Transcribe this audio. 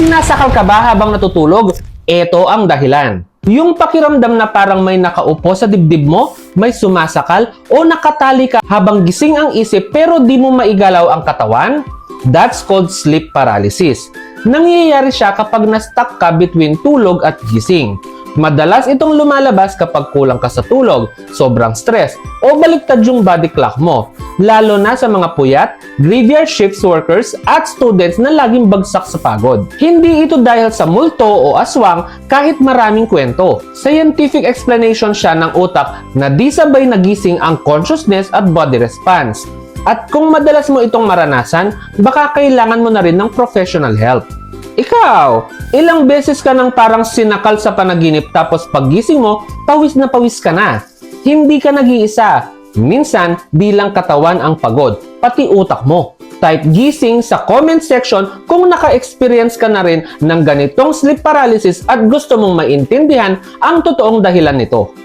Sinasakal ka ba habang natutulog? Ito ang dahilan. Yung pakiramdam na parang may nakaupo sa dibdib mo, may sumasakal, o nakatali ka habang gising ang isip pero di mo maigalaw ang katawan? That's called sleep paralysis. Nangyayari siya kapag na-stuck ka between tulog at gising. Madalas itong lumalabas kapag kulang ka sa tulog, sobrang stress, o baliktad yung body clock mo. Lalo na sa mga puyat, graveyard shifts workers at students na laging bagsak sa pagod. Hindi ito dahil sa multo o aswang kahit maraming kwento. Scientific explanation siya ng utak na di sabay nagising ang consciousness at body response. At kung madalas mo itong maranasan, baka kailangan mo na rin ng professional help. Ikaw, ilang beses ka nang parang sinakal sa panaginip tapos paggising mo, pawis na pawis ka na. Hindi ka nag-iisa. Minsan, bilang katawan ang pagod, pati utak mo. Type gising sa comment section kung naka-experience ka na rin ng ganitong sleep paralysis at gusto mong maintindihan ang totoong dahilan nito.